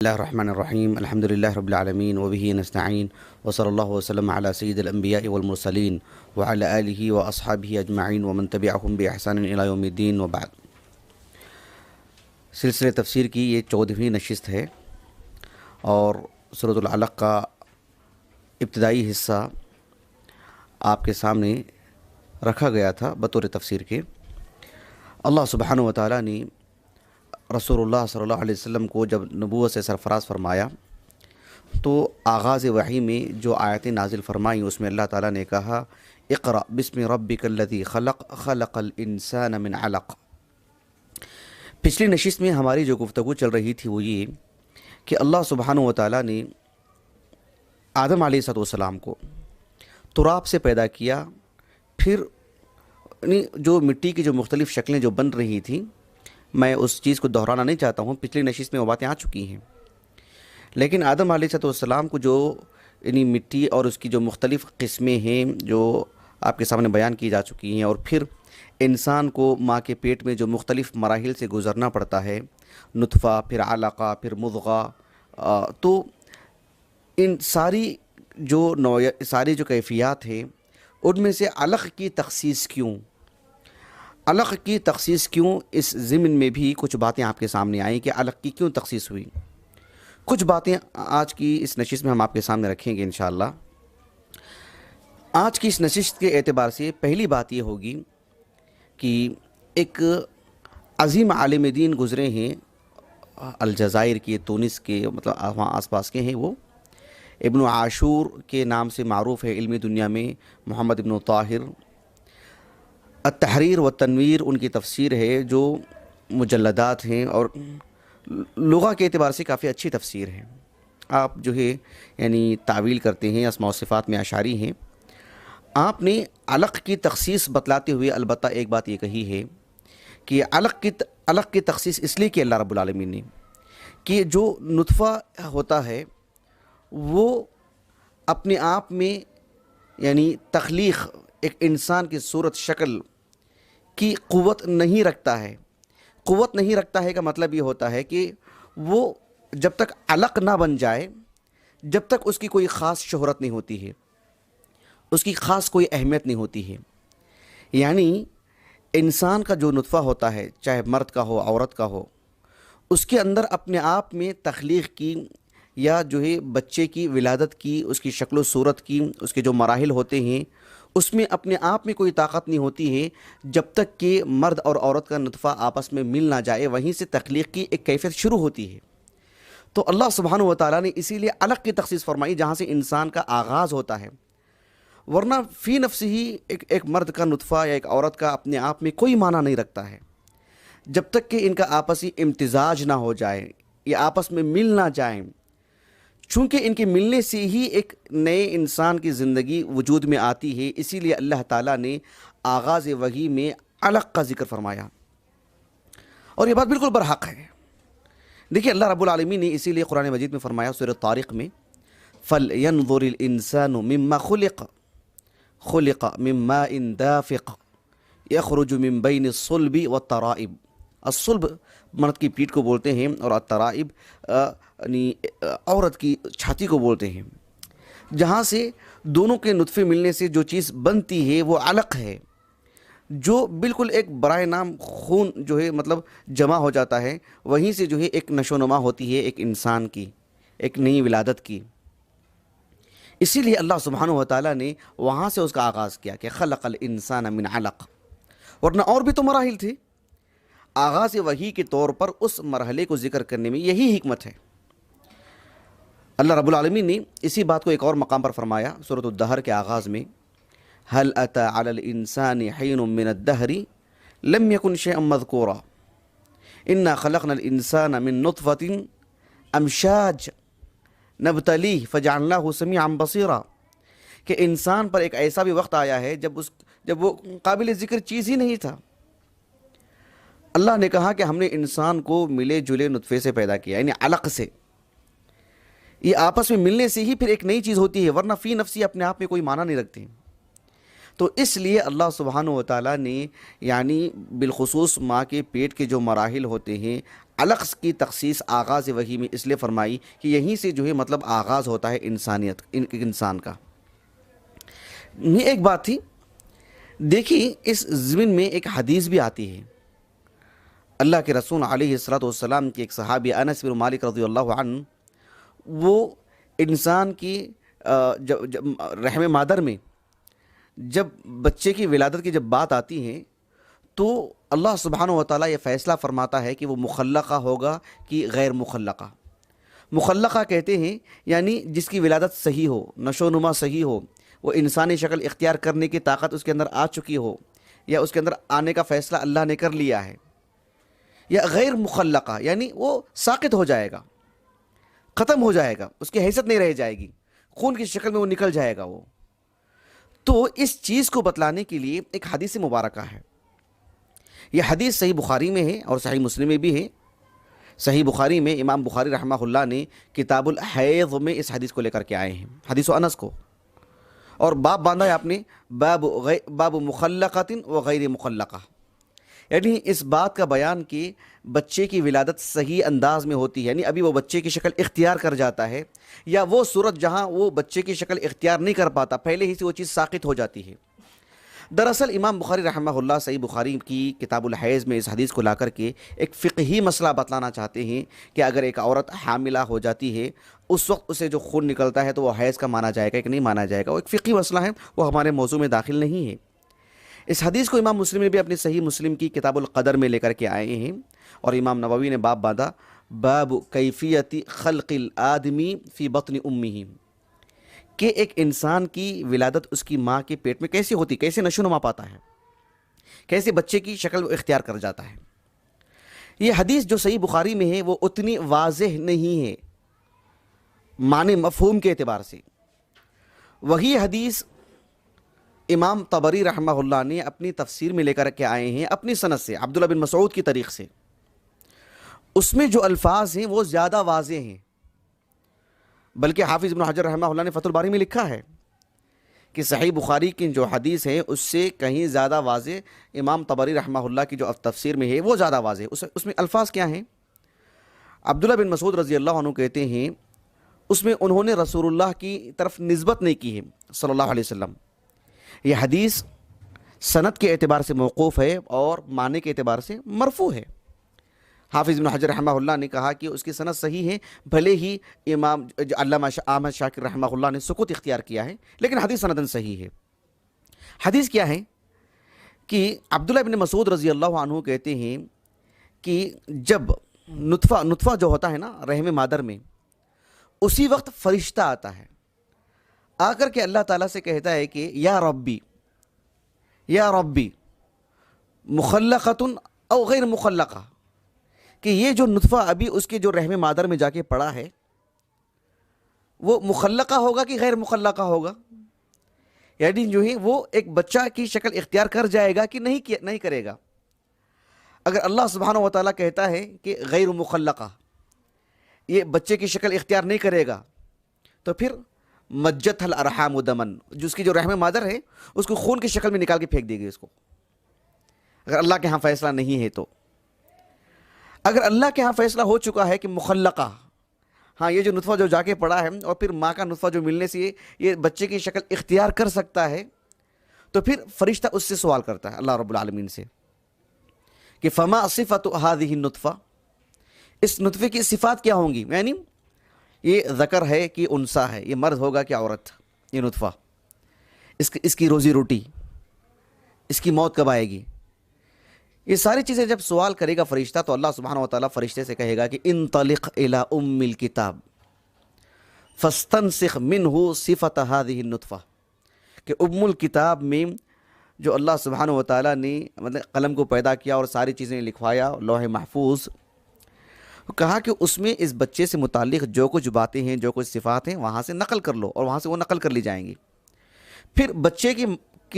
اللہ الرحمن الرحیم الحمد للہ رب العالمین وبہ نستعین وصلی اللہ وسلم علی سید الانبیاء والمرسلین وعلی آلہ واصحابہ اجمعین ومن تبعہم باحسان الی یوم الدین وبعد۔ سلسلہ تفسیر کی یہ 14ویں نشست ہے اور سورۃ العلق کا ابتدائی حصہ آپ کے سامنے رکھا گیا تھا بطور تفسیر کے۔ اللہ سبحانہ و تعالیٰ نے رسول اللہ صلی اللہ علیہ وسلم کو جب نبوت سے سرفراز فرمایا تو آغاز وحی میں جو آیتیں نازل فرمائیں اس میں اللہ تعالیٰ نے کہا اقرأ بسم ربک الذی خلق خلق الانسان من علق۔ پچھلی نشست میں ہماری جو گفتگو چل رہی تھی وہ یہ کہ اللہ سبحانہ و تعالیٰ نے آدم علیہ السلام کو تراب سے پیدا کیا، پھر جو مٹی کی جو مختلف شکلیں جو بن رہی تھیں، میں اس چیز کو دہرانا نہیں چاہتا ہوں، پچھلی نشست میں وہ باتیں آ چکی ہیں، لیکن آدم علیہ السلام کو جو مٹی اور اس کی جو مختلف قسمیں ہیں جو آپ کے سامنے بیان کی جا چکی ہیں، اور پھر انسان کو ماں کے پیٹ میں جو مختلف مراحل سے گزرنا پڑتا ہے، نطفہ، پھر علقہ، پھر مضغہ، تو ان ساری جو کیفیات ہیں ان میں سے علق کی تخصیص کیوں؟ علق کی تخصیص کیوں؟ اس ضمن میں بھی کچھ باتیں آپ کے سامنے آئیں کہ علق کی کیوں تخصیص ہوئی۔ کچھ باتیں آج کی اس نشست میں ہم آپ کے سامنے رکھیں گے انشاءاللہ۔ آج کی اس نشست کے اعتبار سے پہلی بات یہ ہوگی کہ ایک عظیم عالم دین گزرے ہیں الجزائر کے، تونس کے، مطلب وہاں آس پاس کے ہیں، وہ ابن عاشور کے نام سے معروف ہے علمی دنیا میں، محمد ابن طاہر۔ التحریر و تنویر ان کی تفسیر ہے جو مجلدات ہیں اور لغہ کے اعتبار سے کافی اچھی تفسیر ہے۔ آپ جو ہے تعویل کرتے ہیں، اسماء و صفات میں اشعری ہیں۔ آپ نے علق کی تخصیص بتلاتے ہوئے البتہ ایک بات یہ کہی ہے کہ علق کی تخصیص اس لیے کہ اللہ رب العالمین نے کہ جو نطفہ ہوتا ہے وہ اپنے آپ میں تخلیق ایک انسان کی صورت شکل کی قوت نہیں رکھتا ہے۔ قوت نہیں رکھتا ہے کا مطلب یہ ہوتا ہے کہ وہ جب تک علق نہ بن جائے، جب تک اس کی کوئی خاص شہرت نہیں ہوتی ہے، اس کی خاص کوئی اہمیت نہیں ہوتی ہے۔ یعنی انسان کا جو نطفہ ہوتا ہے، چاہے مرد کا ہو عورت کا ہو، اس کے اندر اپنے آپ میں تخلیق کی یا جو ہے بچے کی ولادت کی، اس کی شکل و صورت کی، اس کے جو مراحل ہوتے ہیں، اس میں اپنے آپ میں کوئی طاقت نہیں ہوتی ہے جب تک کہ مرد اور عورت کا نطفہ آپس میں مل نہ جائے، وہیں سے تخلیق کی ایک کیفیت شروع ہوتی ہے۔ تو اللہ سبحانہ و تعالیٰ نے اسی لیے علق کی تخصیص فرمائی جہاں سے انسان کا آغاز ہوتا ہے، ورنہ فی نفس ہی ایک مرد کا نطفہ یا ایک عورت کا اپنے آپ میں کوئی معنی نہیں رکھتا ہے جب تک کہ ان کا آپسی امتزاج نہ ہو جائے یا آپس میں مل نہ جائیں، چونکہ ان کے ملنے سے ہی ایک نئے انسان کی زندگی وجود میں آتی ہے۔ اسی لیے اللہ تعالیٰ نے آغاز وحی میں علق کا ذکر فرمایا، اور یہ بات بالکل برحق ہے۔ دیکھیے اللہ رب العالمین نے اسی لیے قرآن مجید میں فرمایا سورۃ طارق میں فَلْيَنْظُرِ الْإِنسَانُ مِمَّا خُلِقَ مِن مَاءٍ دَافِقٍ يَخْرُجُ مِن بَيْنِ الصُّلْبِ وَالتَّرَائِبِ۔ الصلب مرد کی پیٹھ کو بولتے ہیں، اور الترائب عورت کی چھاتی کو بولتے ہیں۔ جہاں سے دونوں کے نطفے ملنے سے جو چیز بنتی ہے وہ علق ہے، جو بالکل ایک برائے نام خون جو ہے جمع ہو جاتا ہے، وہیں سے جو ہے ایک نشو و نما ہوتی ہے ایک انسان کی، ایک نئی ولادت کی۔ اسی لیے اللہ سبحانہ و تعالیٰ نے وہاں سے اس کا آغاز کیا کہ خلق الانسان من علق، ورنہ اور بھی تو مراحل تھے۔ آغاز وحی کے طور پر اس مرحلے کو ذکر کرنے میں یہی حکمت ہے۔ اللہ رب العالمین نے اسی بات کو ایک اور مقام پر فرمایا سورۃ الدہر کے آغاز میں هل أتى على الإنسان حين من الدهر لم يكن شيئا مذكورا إنا خلقنا الإنسان من نطفة أمشاج نبتليه فجعلناه سميعا بصيرا، کہ انسان پر ایک ایسا بھی وقت آیا ہے جب وہ قابل ذکر چیز ہی نہیں تھا۔ اللہ نے کہا کہ ہم نے انسان کو ملے جلے نطفے سے پیدا کیا، یعنی علق سے۔ یہ آپس میں ملنے سے ہی پھر ایک نئی چیز ہوتی ہے، ورنہ فی نفسی اپنے آپ میں کوئی معنی نہیں رکھتی۔ تو اس لیے اللہ سبحانہ و تعالیٰ نے یعنی بالخصوص ماں کے پیٹ کے جو مراحل ہوتے ہیں علق کی تخصیص آغاز وحی میں اس لیے فرمائی کہ یہیں سے جو ہے مطلب آغاز ہوتا ہے انسان کا۔ یہ ایک بات تھی۔ دیکھیے اس ضمن میں ایک حدیث بھی آتی ہے، اللہ کے رسول علیہ الصلوۃ والسلام کے ایک صحابی انس بن مالک رضی اللہ عنہ، وہ انسان کی رحم مادر میں جب بچے کی ولادت کی جب بات آتی ہے تو اللہ سبحانہ و تعالیٰ یہ فیصلہ فرماتا ہے کہ وہ مخلقہ ہوگا کہ غیر مخلقہ۔ مخلقہ کہتے ہیں یعنی جس کی ولادت صحیح ہو، نشو و نما صحیح ہو، وہ انسانی شکل اختیار کرنے کی طاقت اس کے اندر آ چکی ہو، یا اس کے اندر آنے کا فیصلہ اللہ نے کر لیا ہے، یا غیر مخلقہ یعنی وہ ساقط ہو جائے گا، ختم ہو جائے گا، اس کی حیثیت نہیں رہ جائے گی، خون کی شکل میں وہ نکل جائے گا وہ۔ تو اس چیز کو بتلانے کے لیے ایک حدیث مبارکہ ہے۔ یہ حدیث صحیح بخاری میں ہے اور صحیح مسلم میں بھی ہے۔ صحیح بخاری میں امام بخاری رحمہ اللہ نے کتاب الحیض میں اس حدیث کو لے کر کے آئے ہیں، حدیث انس کو، اور باب باندھا ہے آپ نے باب مخلقۃ و غیر مخلقہ، یعنی اس بات کا بیان کہ بچے کی ولادت صحیح انداز میں ہوتی ہے، یعنی ابھی وہ بچے کی شکل اختیار کر جاتا ہے، یا وہ صورت جہاں وہ بچے کی شکل اختیار نہیں کر پاتا، پہلے ہی سے وہ چیز ساقط ہو جاتی ہے۔ دراصل امام بخاری رحمہ اللہ صحیح بخاری کی کتاب الحیض میں اس حدیث کو لا کر کے ایک فقہی مسئلہ بتلانا چاہتے ہیں کہ اگر ایک عورت حاملہ ہو جاتی ہے اس وقت اسے جو خون نکلتا ہے تو وہ حیض کا مانا جائے گا کہ نہیں مانا جائے گا، وہ ایک فقہی مسئلہ ہے، وہ ہمارے موضوع میں داخل نہیں ہے۔ اس حدیث کو امام مسلم نے بھی اپنی صحیح مسلم کی کتاب القدر میں لے کر کے آئے ہیں، اور امام نووی نے باب باندھا باب کیفیت خلق الآدمی فی بطن امہ، کہ ایک انسان کی ولادت اس کی ماں کے پیٹ میں کیسے ہوتی، کیسے نشو نما پاتا ہے، کیسے بچے کی شکل وہ اختیار کر جاتا ہے۔ یہ حدیث جو صحیح بخاری میں ہے وہ اتنی واضح نہیں ہے معنی مفہوم کے اعتبار سے۔ وہی حدیث امام طبری رحمہ اللہ نے اپنی تفسیر میں لے کر کے آئے ہیں اپنی سند سے، عبداللہ بن مسعود کی طریق سے۔ اس میں جو الفاظ ہیں وہ زیادہ واضح ہیں، بلکہ حافظ ابن حجر رحمہ اللہ نے فتح الباری میں لکھا ہے کہ صحیح بخاری کی جو حدیث ہے اس سے کہیں زیادہ واضح امام طبری رحمہ اللہ کی جو تفسیر میں ہے وہ زیادہ واضح۔ اس میں الفاظ کیا ہیں؟ عبداللہ بن مسعود رضی اللہ عنہ کہتے ہیں اس میں انہوں نے رسول اللہ کی طرف نسبت نہیں کی ہے صلی اللہ علیہ وسلم۔ یہ حدیث سند کے اعتبار سے موقوف ہے اور معنی کے اعتبار سے مرفوع ہے۔ حافظ ابن حجر رحمہ اللہ نے کہا کہ اس کی سند صحیح ہے، بھلے ہی امام علامہ احمد شاکر رحمہ اللہ نے سکوت اختیار کیا ہے، لیکن حدیث سندن صحیح ہے۔ حدیث کیا ہے کہ عبداللہ بن مسعود رضی اللہ عنہ کہتے ہیں کہ جب نطفہ جو ہوتا ہے نا رحم مادر میں، اسی وقت فرشتہ آتا ہے، آ کر کے اللہ تعالیٰ سے کہتا ہے کہ یا ربی مخلقۃ او غیر مخلقہ، کہ یہ جو نطفہ ابھی اس کے جو رحم مادر میں جا کے پڑا ہے وہ مخلقہ ہوگا کہ غیر مخلقہ ہوگا، یعنی جو ہے وہ ایک بچہ کی شکل اختیار کر جائے گا کہ نہیں کرے گا۔ اگر اللہ سبحانہ و تعالیٰ کہتا ہے کہ غیر مخلقہ، یہ بچے کی شکل اختیار نہیں کرے گا، تو پھر مجت الارحام دمن، جس کی جو رحم مادر ہے اس کو خون کی شکل میں نکال کے پھینک دے گی اس کو، اگر اللہ کے ہاں فیصلہ نہیں ہے تو۔ اگر اللہ کے ہاں فیصلہ ہو چکا ہے کہ مخلقہ، ہاں یہ جو نطفہ جو جا کے پڑا ہے اور پھر ماں کا نطفہ جو ملنے سے یہ بچے کی شکل اختیار کر سکتا ہے، تو پھر فرشتہ اس سے سوال کرتا ہے اللہ رب العالمین سے کہ فما صفت هذه النطفہ، اس نطفے کی صفات کیا ہوں گی، یعنی یہ ذکر ہے کہ انثیٰ ہے، یہ مرد ہوگا کہ عورت، یہ نطفہ، اس کی روزی روٹی، اس کی موت کب آئے گی، یہ ساری چیزیں جب سوال کرے گا فرشتہ تو اللہ سبحانہ و تعالیٰ فرشتے سے کہے گا کہ انطلق الی ام الکتاب فاستنسخ منہ صفت هذه النطفہ، کہ ام الکتاب میں جو اللہ سبحانہ و تعالیٰ نے مطلب قلم کو پیدا کیا اور ساری چیزیں لکھوایا لوح محفوظ، کہا کہ اس میں اس بچے سے متعلق جو کچھ باتیں ہیں، جو کچھ صفات ہیں، وہاں سے نقل کر لو، اور وہاں سے وہ نقل کر لی جائیں گی۔ پھر بچے کی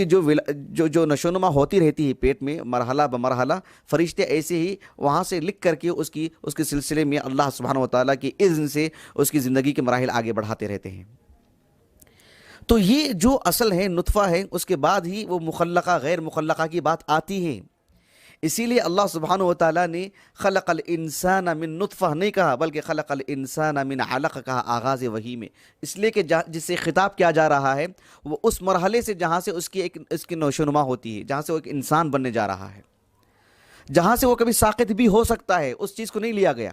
جو نشوونما ہوتی رہتی ہے پیٹ میں مرحلہ بمرحلہ، فرشتے ایسے ہی وہاں سے لکھ کر کے اس کے سلسلے میں اللہ سبحانہ و تعالیٰ کی اذن سے اس کی زندگی کے مراحل آگے بڑھاتے رہتے ہیں۔ تو یہ جو اصل ہے نطفہ ہے، اس کے بعد ہی وہ مخلقہ غیر مخلقہ کی بات آتی ہے۔ اسی لیے اللہ سبحانہ و تعالیٰ نے خلق الانسان من نطفہ نہیں کہا، بلکہ خلق الانسان من علق کہا آغاز وحی میں، اس لیے کہ جس سے خطاب کیا جا رہا ہے وہ اس مرحلے سے جہاں سے اس کی نوشونما ہوتی ہے، جہاں سے وہ ایک انسان بننے جا رہا ہے، جہاں سے وہ کبھی ساقط بھی ہو سکتا ہے، اس چیز کو نہیں لیا گیا۔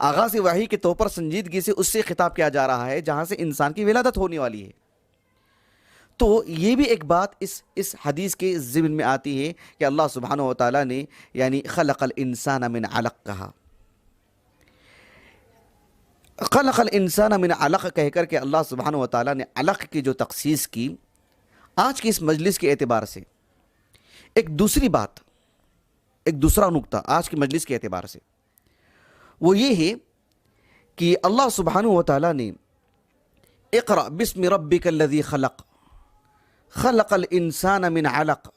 آغاز وحی کے طور پر سنجیدگی سے اس سے خطاب کیا جا رہا ہے جہاں سے انسان کی ولادت ہونے والی ہے۔ تو یہ بھی ایک بات اس حدیث کے ضمن میں آتی ہے کہ اللہ سبحانہ و تعالیٰ نے یعنی خلق الانسان من علق کہا۔ خلق الانسان من علق کہہ کر کے اللہ سبحانہ و تعالیٰ نے علق کی جو تخصیص کی، آج کی اس مجلس کے اعتبار سے ایک دوسری بات، ایک دوسرا نقطہ آج کی مجلس کے اعتبار سے وہ یہ ہے کہ اللہ سبحانہ و تعالیٰ نے اقرأ بسم ربک الذی خلق خلق الانسان من علق،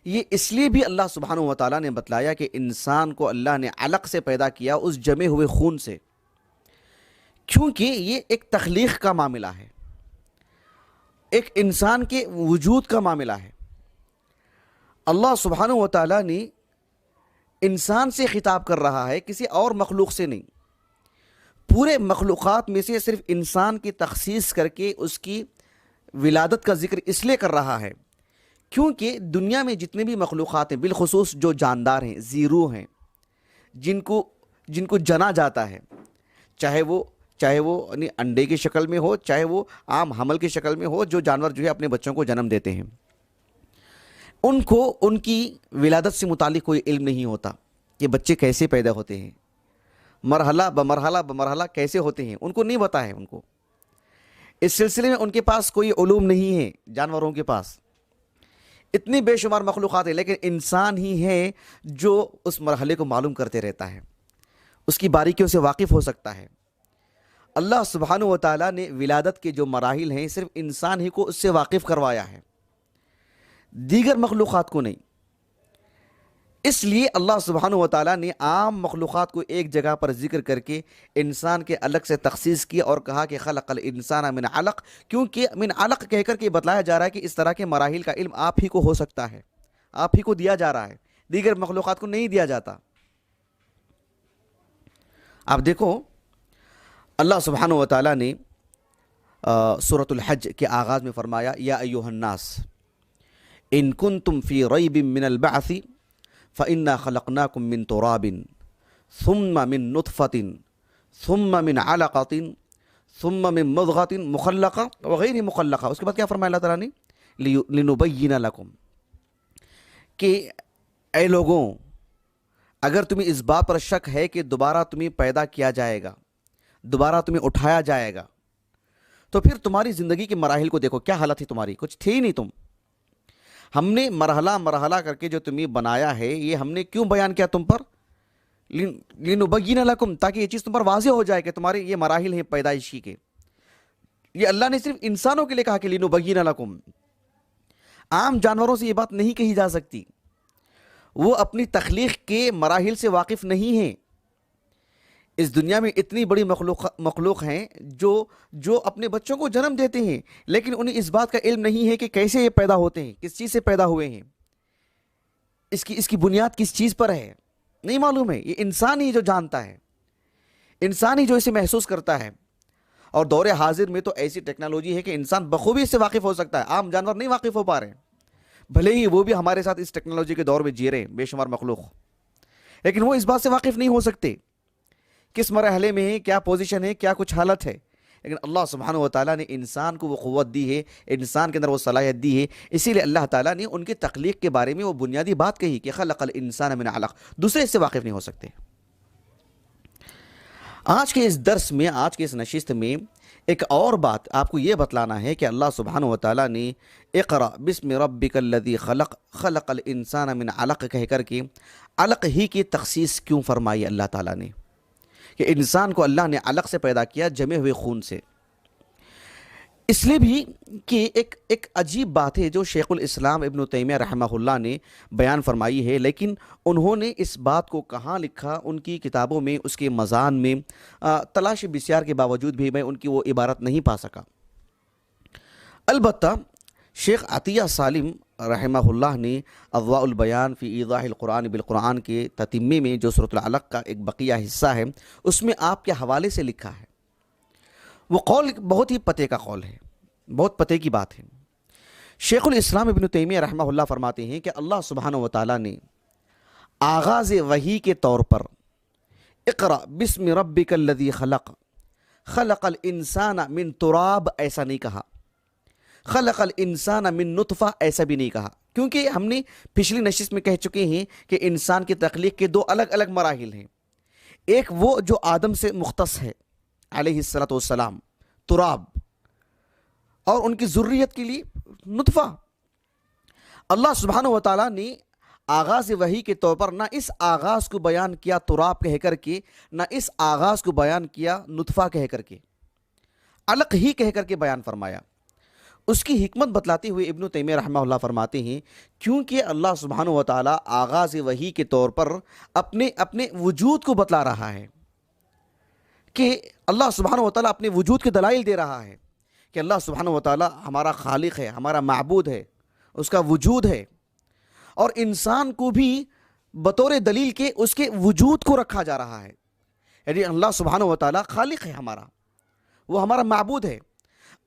یہ اس لیے بھی اللہ سبحانہ و تعالیٰ نے بتلایا کہ انسان کو اللہ نے علق سے پیدا کیا، اس جمے ہوئے خون سے، کیونکہ یہ ایک تخلیق کا معاملہ ہے، ایک انسان کے وجود کا معاملہ ہے۔ اللہ سبحانہ و تعالیٰ نے انسان سے خطاب کر رہا ہے، کسی اور مخلوق سے نہیں۔ پورے مخلوقات میں سے صرف انسان کی تخصیص کر کے اس کی ولادت کا ذکر اس لیے کر رہا ہے کیونکہ دنیا میں جتنے بھی مخلوقات ہیں، بالخصوص جو جاندار ہیں، زیرو ہیں، جن کو جنا جاتا ہے، چاہے وہ یعنی انڈے کی شکل میں ہو، چاہے وہ عام حمل کی شکل میں ہو، جو جانور جو ہے اپنے بچوں کو جنم دیتے ہیں، ان کو ان کی ولادت سے متعلق کوئی علم نہیں ہوتا کہ بچے کیسے پیدا ہوتے ہیں، مرحلہ بمرحلہ کیسے ہوتے ہیں، ان کو نہیں پتا ہے۔ ان کو اس سلسلے میں ان کے پاس کوئی علوم نہیں ہے۔ جانوروں کے پاس اتنی بے شمار مخلوقات ہیں، لیکن انسان ہی ہے جو اس مرحلے کو معلوم کرتے رہتا ہے، اس کی باریکیوں سے واقف ہو سکتا ہے۔ اللہ سبحانہ و تعالیٰ نے ولادت کے جو مراحل ہیں صرف انسان ہی کو اس سے واقف کروایا ہے، دیگر مخلوقات کو نہیں۔ اس لیے اللہ سبحانہ و تعالیٰ نے عام مخلوقات کو ایک جگہ پر ذکر کر کے انسان کے الگ سے تخصیص کیا اور کہا کہ خلق الانسان من علق، کیونکہ من علق کہہ کر کے بتلایا جا رہا ہے کہ اس طرح کے مراحل کا علم آپ ہی کو ہو سکتا ہے، آپ ہی کو دیا جا رہا ہے، دیگر مخلوقات کو نہیں دیا جاتا۔ آپ دیکھو اللہ سبحانہ و تعالیٰ نے سورۃ الحج کے آغاز میں فرمایا یا ایھا الناس ان کنتم فی ریب من البعث فإنا خلقناکم من تراب ثم من نطفة ثم من علقة ثم من مضغة مخلقة وغیر مخلقة۔ اس کے بعد کیا فرمایا اللہ تعالیٰ نے لنبین لکم، کہ اے لوگوں اگر تمہیں اس بات پر شک ہے کہ دوبارہ تمہیں پیدا کیا جائے گا، دوبارہ تمہیں اٹھایا جائے گا، تو پھر تمہاری زندگی کے مراحل کو دیکھو، کیا حالت تھی تمہاری، کچھ تھے ہی نہیں تم۔ ہم نے مرحلہ کر کے جو تمہیں بنایا ہے، یہ ہم نے کیوں بیان کیا تم پر؟ لنبین لکم، تاکہ یہ چیز تم پر واضح ہو جائے کہ تمہارے یہ مراحل ہیں پیدائشی کے۔ یہ اللہ نے صرف انسانوں کے لیے کہا کہ لنبین لکم، عام جانوروں سے یہ بات نہیں کہی جا سکتی، وہ اپنی تخلیق کے مراحل سے واقف نہیں ہیں۔ اس دنیا میں اتنی بڑی مخلوق ہیں جو اپنے بچوں کو جنم دیتے ہیں، لیکن انہیں اس بات کا علم نہیں ہے کہ کیسے یہ پیدا ہوتے ہیں، کس چیز سے پیدا ہوئے ہیں، اس کی بنیاد کس چیز پر ہے، نہیں معلوم ہے۔ یہ انسان ہی جو جانتا ہے، انسان ہی جو اسے محسوس کرتا ہے۔ اور دور حاضر میں تو ایسی ٹیکنالوجی ہے کہ انسان بخوبی اس سے واقف ہو سکتا ہے، عام جانور نہیں واقف ہو پا رہے ہیں، بھلے ہی وہ بھی ہمارے ساتھ اس ٹیکنالوجی کے دور میں جی رہے ہیں، بے شمار مخلوق، لیکن وہ اس بات سے واقف نہیں ہو سکتے کس مرحلے میں ہے، کیا پوزیشن ہے، کیا کچھ حالت ہے۔ لیکن اللہ سبحانہ و تعالیٰ نے انسان کو وہ قوت دی ہے، انسان کے اندر وہ صلاحیت دی ہے، اسی لیے اللہ تعالیٰ نے ان کی تخلیق کے بارے میں وہ بنیادی بات کہی کہ خلق الانسان من علق، دوسرے اس سے واقف نہیں ہو سکتے۔ آج کے اس درس میں، آج کے اس نشست میں ایک اور بات آپ کو یہ بتلانا ہے کہ اللہ سبحانہ و تعالیٰ نے اقرأ بسم ربک الذی خلق خلق الانسان من علق کہہ کر کے علق ہی کی تخصیص کیوں فرمائی اللہ تعالیٰ نے، کہ انسان کو اللہ نے علق سے پیدا کیا، جمے ہوئے خون سے۔ اس لیے بھی کہ ایک عجیب بات ہے جو شیخ الاسلام ابن تیمیہ رحمہ اللہ نے بیان فرمائی ہے، لیکن انہوں نے اس بات کو کہاں لکھا، ان کی کتابوں میں، اس کے مضان میں تلاش بسیار کے باوجود بھی میں ان کی وہ عبارت نہیں پا سکا۔ البتہ شیخ عطیہ سالم رحمہ اللہ نے اضواء البیان فی ایضاح القرآن بالقرآن کے تتمے میں جو سورۃ العلق کا ایک بقیہ حصہ ہے اس میں آپ کے حوالے سے لکھا ہے، وہ قول بہت ہی پتے کا قول ہے، بہت پتے کی بات ہے۔ شیخ الاسلام ابن تیمیہ رحمہ اللہ فرماتے ہیں کہ اللہ سبحانہ و تعالیٰ نے آغاز وحی کے طور پر اقرأ بسم ربک الذی خلق خلق الانسان من تراب ایسا نہیں کہا، خلق الانسان من نطفہ ایسا بھی نہیں کہا، کیونکہ ہم نے پچھلی نشست میں کہہ چکے ہیں کہ انسان کی تخلیق کے دو الگ الگ مراحل ہیں، ایک وہ جو آدم سے مختص ہے علیہ السلام تراب، اور ان کی ذریت کے لیے نطفہ۔ اللہ سبحانہ و تعالیٰ نے آغاز وحی کے طور پر نہ اس آغاز کو بیان کیا تراب کہہ کر کے، نہ اس آغاز کو بیان کیا نطفہ کہہ کر کے، علق ہی کہہ کر کے بیان فرمایا۔ اس کی حکمت بتلاتے ہوئے ابن تیمیہ رحمہ اللہ فرماتے ہیں کیونکہ اللہ سبحانہ و تعالیٰ آغاز وحی کے طور پر اپنے وجود کو بتلا رہا ہے، کہ اللہ سبحانہ و تعالیٰ اپنے وجود کے دلائل دے رہا ہے کہ اللہ سبحانہ و تعالیٰ ہمارا خالق ہے، ہمارا معبود ہے، اس کا وجود ہے، اور انسان کو بھی بطور دلیل کے اس کے وجود کو رکھا جا رہا ہے، یعنی اللہ سبحانہ و تعالیٰ خالق ہے ہمارا، وہ ہمارا معبود ہے۔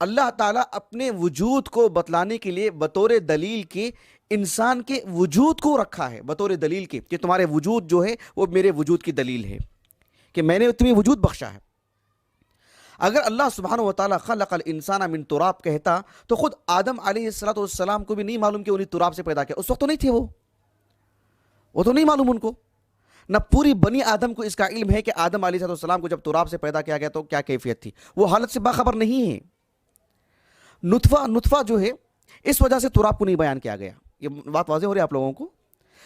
اللہ تعالیٰ اپنے وجود کو بتلانے کے لیے بطور دلیل کے انسان کے وجود کو رکھا ہے، بطور دلیل کے کہ تمہارے وجود جو ہے وہ میرے وجود کی دلیل ہے، کہ میں نے تمہیں وجود بخشا ہے۔ اگر اللہ سبحانہ و تعالیٰ خلق الانسان من تراب کہتا تو خود آدم علیہ السلام کو بھی نہیں معلوم کہ انہیں تراب سے پیدا کیا، اس وقت تو نہیں تھے، وہ تو نہیں معلوم ان کو، نہ پوری بنی آدم کو اس کا علم ہے کہ آدم علیہ السلام کو جب تراب سے پیدا کیا گیا تو کیا کیفیت تھی، وہ حالت سے باخبر نہیں ہے۔ نطفہ جو ہے اس وجہ سے تراب کو نہیں بیان کیا گیا، یہ بات واضح ہو رہی ہے آپ لوگوں کو؟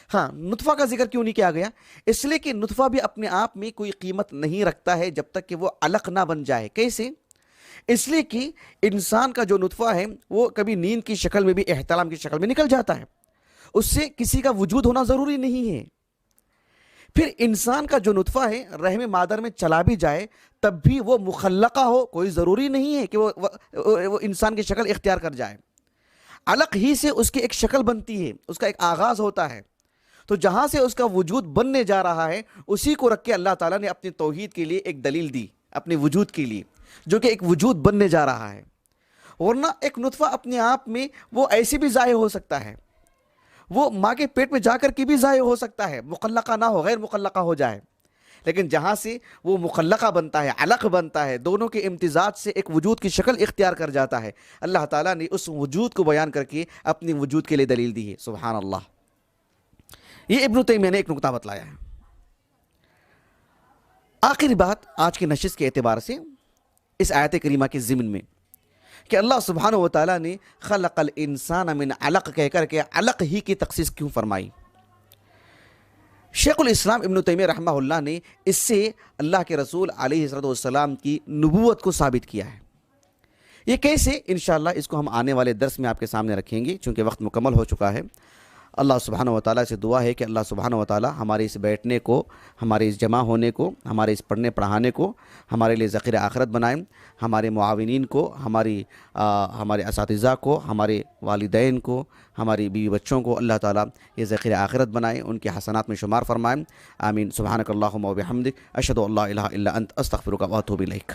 ہاں، نطفہ کا ذکر کیوں نہیں کیا گیا؟ اس لیے کہ نطفہ بھی اپنے آپ میں کوئی قیمت نہیں رکھتا ہے جب تک کہ وہ علق نہ بن جائے۔ کیسے؟ اس لیے کہ انسان کا جو نطفہ ہے وہ کبھی نیند کی شکل میں بھی احتلام کی شکل میں نکل جاتا ہے، اس سے کسی کا وجود ہونا ضروری نہیں ہے۔ پھر انسان کا جو نطفہ ہے رحم مادر میں چلا بھی جائے تب بھی وہ مخلقہ ہو، کوئی ضروری نہیں ہے کہ وہ انسان کی شکل اختیار کر جائے، علق ہی سے اس کی ایک شکل بنتی ہے، اس کا ایک آغاز ہوتا ہے، تو جہاں سے اس کا وجود بننے جا رہا ہے اسی کو رکھ کے اللہ تعالیٰ نے اپنی توحید کے لیے ایک دلیل دی، اپنے وجود کے لیے، جو کہ ایک وجود بننے جا رہا ہے۔ ورنہ ایک نطفہ اپنے آپ میں وہ ایسے بھی ضائع ہو سکتا ہے، وہ ماں کے پیٹ میں جا کر کے بھی ضائع ہو سکتا ہے، مخلقہ نہ ہو، غیر مخلقہ ہو جائے، لیکن جہاں سے وہ مخلقہ بنتا ہے، علق بنتا ہے، دونوں کے امتزاج سے ایک وجود کی شکل اختیار کر جاتا ہے، اللہ تعالیٰ نے اس وجود کو بیان کر کے اپنی وجود کے لیے دلیل دی ہے۔ سبحان اللہ۔ یہ ابن تیمیہ نے ایک نقطہ بتلایا ہے۔ آخری بات آج کی نشست کے اعتبار سے اس آیت کریمہ کے ضمن میں کہ اللہ سبحانہ و تعالیٰ نے خلق الانسان من علق کہہ کر کے علق ہی کی تخصیص کیوں فرمائی؟ شیخ الاسلام ابن تیمیہ رحمہ اللہ نے اس سے اللہ کے رسول علیہ السلام کی نبوت کو ثابت کیا ہے۔ یہ کیسے؟ انشاءاللہ اس کو ہم آنے والے درس میں آپ کے سامنے رکھیں گے، چونکہ وقت مکمل ہو چکا ہے۔ اللہ سبحانہ و تعالیٰ سے دعا ہے کہ اللہ سبحانہ و تعالیٰ ہمارے اس بیٹھنے کو، ہمارے اس جمع ہونے کو، ہمارے اس پڑھنے پڑھانے کو ہمارے لیے ذخیرہ آخرت بنائیں، ہمارے معاونین کو، ہمارے اساتذہ کو، ہمارے والدین کو، ہماری بیوی بچوں کو اللہ تعالیٰ یہ ذخیرہ آخرت بنائیں، ان کے حسنات میں شمار فرمائیں۔ آمین۔ سبحانک اللہم و بحمدک، اشہد ان لا الہ الا انت، استغفرک و اتوب الیک۔